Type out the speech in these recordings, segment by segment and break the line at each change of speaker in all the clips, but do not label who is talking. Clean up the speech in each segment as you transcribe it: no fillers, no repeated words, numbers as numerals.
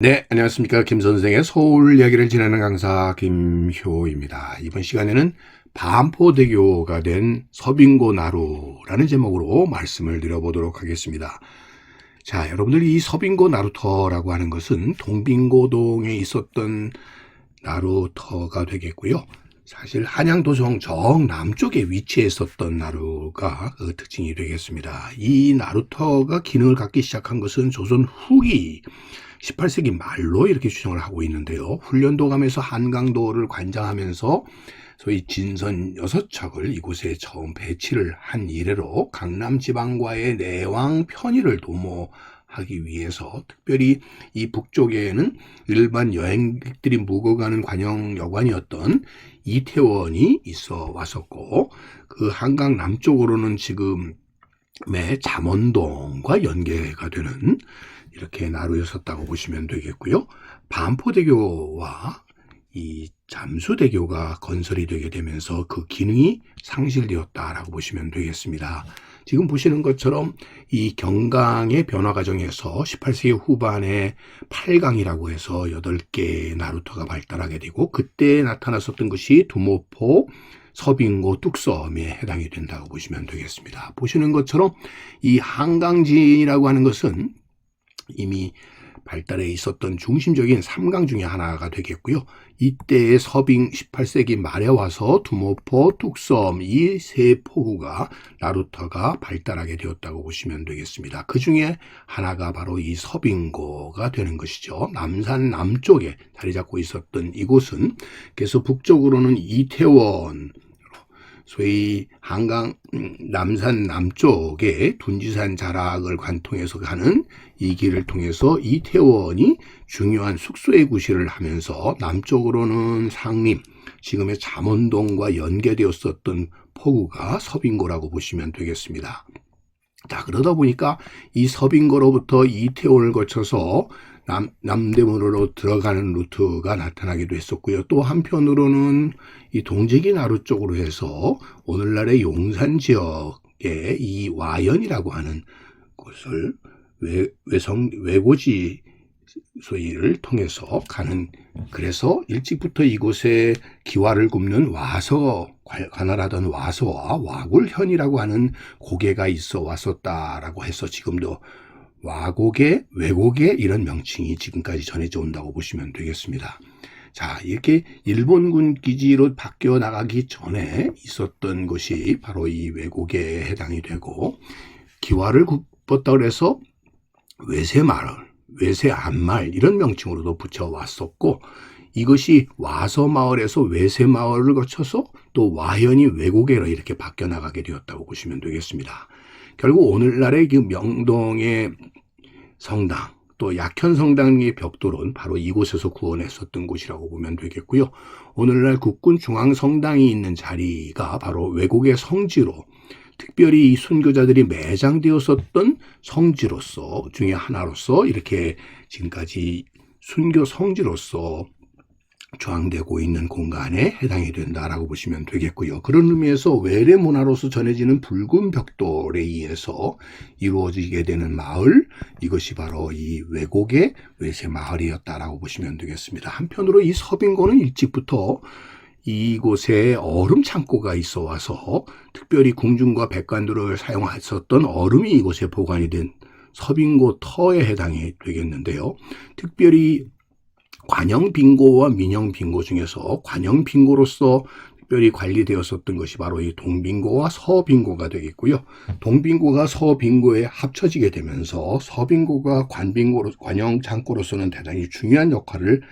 네, 안녕하십니까. 김 선생의 서울 이야기를 진행하는 강사 김효입니다. 이번 시간에는 반포대교가 된 서빙고 나루라는 제목으로 말씀을 드려보도록 하겠습니다. 자, 여러분들 이 서빙고 나루터라고 하는 것은 동빙고동에 있었던 나루터가 되겠고요. 사실 한양도성 정남쪽에 위치했었던 나루가 그 특징이 되겠습니다. 이 나루터가 기능을 갖기 시작한 것은 조선 후기 18세기 말로 이렇게 추정을 하고 있는데요. 훈련도감에서 한강도를 관장하면서 소위 진선 6척을 이곳에 처음 배치를 한 이래로 강남 지방과의 내왕 편의를 도모하기 위해서 특별히 이 북쪽에는 일반 여행객들이 묵어가는 관영 여관이었던 이태원이 있어 왔었고, 그 한강 남쪽으로는 지금의 잠원동과 연계가 되는 이렇게 나루였었다고 보시면 되겠고요. 반포대교와 이 잠수대교가 건설이 되게 되면서 그 기능이 상실되었다라고 보시면 되겠습니다. 지금 보시는 것처럼 이 경강의 변화 과정에서 18세기 후반에 8강이라고 해서 8개의 나루터가 발달하게 되고, 그때 나타났었던 것이 두모포, 서빙고, 뚝섬에 해당이 된다고 보시면 되겠습니다. 보시는 것처럼 이 한강진이라고 하는 것은 이미 발달해 있었던 중심적인 3강 중에 하나가 되겠고요. 이때의 서빙 18세기 말에 와서 두모포, 뚝섬 이 세 포구가 나루터가 발달하게 되었다고 보시면 되겠습니다. 그 중에 하나가 바로 이 서빙고가 되는 것이죠. 남산 남쪽에 자리 잡고 있었던 이곳은 그래서 북쪽으로는 이태원, 소위 한강 남산 남쪽에 둔지산 자락을 관통해서 가는 이 길을 통해서 이태원이 중요한 숙소의 구실을 하면서 남쪽으로는 상림, 지금의 잠원동과 연계되었었던 포구가 서빙고라고 보시면 되겠습니다. 자, 그러다 보니까 이 서빙고로부터 이태원을 거쳐서 남대문으로 들어가는 루트가 나타나기도 했었고요. 또 한편으로는 이 동제기 나루 쪽으로 해서 오늘날의 용산 지역의 이 와연이라고 하는 곳을 외고지 소위를 통해서 가는, 그래서 일찍부터 이곳에 기와를 굽는 관할하던 와서와 와굴현이라고 하는 고개가 있어 왔었다라고 해서 지금도 와고개, 외고개 이런 명칭이 지금까지 전해져 온다고 보시면 되겠습니다. 자, 이렇게 일본군 기지로 바뀌어 나가기 전에 있었던 곳이 바로 이 외고개에 해당이 되고, 기와를 굽었다고 해서 외세마을, 외세안마을 이런 명칭으로도 붙여왔었고, 이것이 와서마을에서 외세마을을 거쳐서 또 와현이 외고개로 이렇게 바뀌어 나가게 되었다고 보시면 되겠습니다. 결국 오늘날의 그 명동의 성당, 또 약현성당의 벽돌은 바로 이곳에서 구원했었던 곳이라고 보면 되겠고요. 오늘날 국군 중앙성당이 있는 자리가 바로 외국의 성지로, 특별히 이 순교자들이 매장되었었던 성지로서 중에 하나로서 이렇게 지금까지 순교 성지로서 조항되고 있는 공간에 해당이 된다라고 보시면 되겠고요. 그런 의미에서 외래 문화로서 전해지는 붉은 벽돌에 의해서 이루어지게 되는 마을, 이것이 바로 이 외곡의 외세 마을이었다라고 보시면 되겠습니다. 한편으로 이 서빙고는 일찍부터 이곳에 얼음 창고가 있어 와서 특별히 궁중과 백관들을 사용했었던 얼음이 이곳에 보관이 된 서빙고 터에 해당이 되겠는데요. 특별히 관영빙고와 민영빙고 중에서 관영빙고로서 특별히 관리되었었던 것이 바로 이 동빙고와 서빙고가 되겠고요. 동빙고가 서빙고에 합쳐지게 되면서 서빙고가 관영창고로서는 대단히 중요한 역할을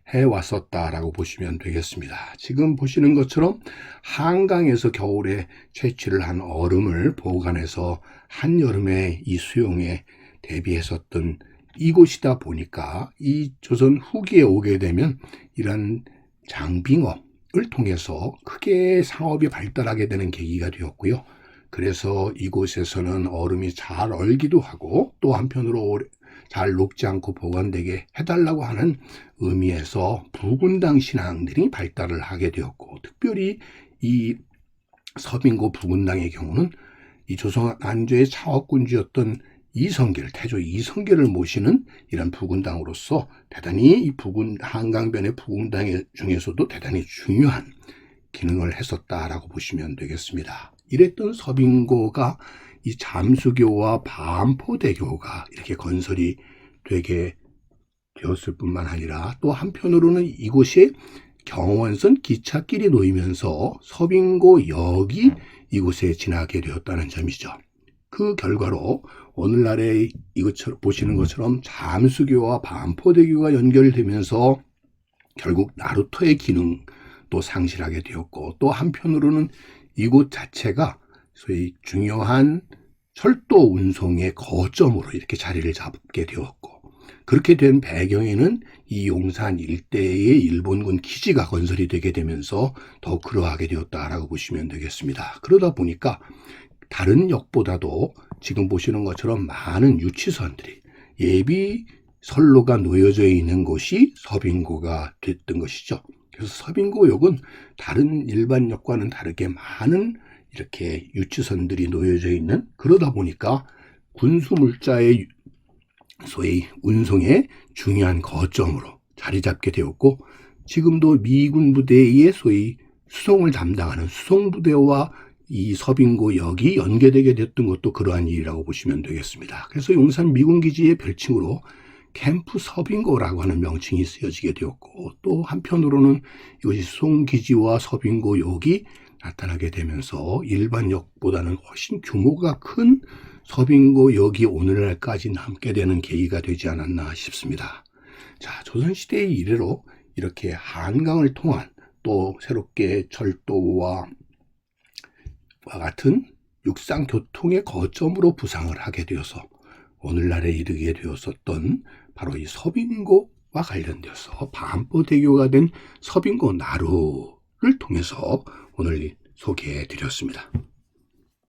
해왔었다라고 보시면 되겠습니다. 지금 보시는 것처럼 한강에서 겨울에 채취를 한 얼음을 보관해서 한여름에 이 수용에 대비했었던 이곳이다 보니까 이 조선 후기에 오게 되면 이런 장빙업을 통해서 크게 상업이 발달하게 되는 계기가 되었고요. 그래서 이곳에서는 얼음이 잘 얼기도 하고 또 한편으로 잘 녹지 않고 보관되게 해달라고 하는 의미에서 부군당 신앙들이 발달을 하게 되었고, 특별히 이 서빙고 부군당의 경우는 이 조선 안주의 차업군주였던 이성계를, 태조 이성계를 모시는 이런 부군당으로서 대단히 이 한강변의 부군당 중에서도 대단히 중요한 기능을 했었다라고 보시면 되겠습니다. 이랬던 서빙고가 이 잠수교와 반포대교가 이렇게 건설이 되게 되었을 뿐만 아니라 또 한편으로는 이곳에 경원선 기찻길이 놓이면서 서빙고역이 이곳에 지나게 되었다는 점이죠. 그 결과로 오늘날의 이것처럼 보시는 것처럼 잠수교와 반포대교가 연결되면서 결국 나루터의 기능도 상실하게 되었고, 또 한편으로는 이곳 자체가 소위 중요한 철도 운송의 거점으로 이렇게 자리를 잡게 되었고, 그렇게 된 배경에는 이 용산 일대의 일본군 기지가 건설이 되게 되면서 더욱 그러하게 되었다라고 보시면 되겠습니다. 그러다 보니까 다른 역보다도 지금 보시는 것처럼 많은 유치선들이 예비 선로가 놓여져 있는 곳이 서빙고가 됐던 것이죠. 그래서 서빙고역은 다른 일반 역과는 다르게 많은 이렇게 유치선들이 놓여져 있는, 그러다 보니까 군수물자의 소위 운송의 중요한 거점으로 자리 잡게 되었고, 지금도 미군 부대의 소위 수송을 담당하는 수송부대와 이 서빙고역이 연계되게 됐던 것도 그러한 일이라고 보시면 되겠습니다. 그래서 용산 미군기지의 별칭으로 캠프 서빙고라고 하는 명칭이 쓰여지게 되었고, 또 한편으로는 이것이 수송기지와 서빙고역이 나타나게 되면서 일반 역보다는 훨씬 규모가 큰 서빙고역이 오늘날까지 남게 되는 계기가 되지 않았나 싶습니다. 자, 조선시대의 이래로 이렇게 한강을 통한 또 새롭게 철도와 같은 육상교통의 거점으로 부상을 하게 되어서 오늘날에 이르게 되었었던 바로 이 서빙고와 관련되어서 반포대교가 된 서빙고 나루를 통해서 오늘 소개해 드렸습니다.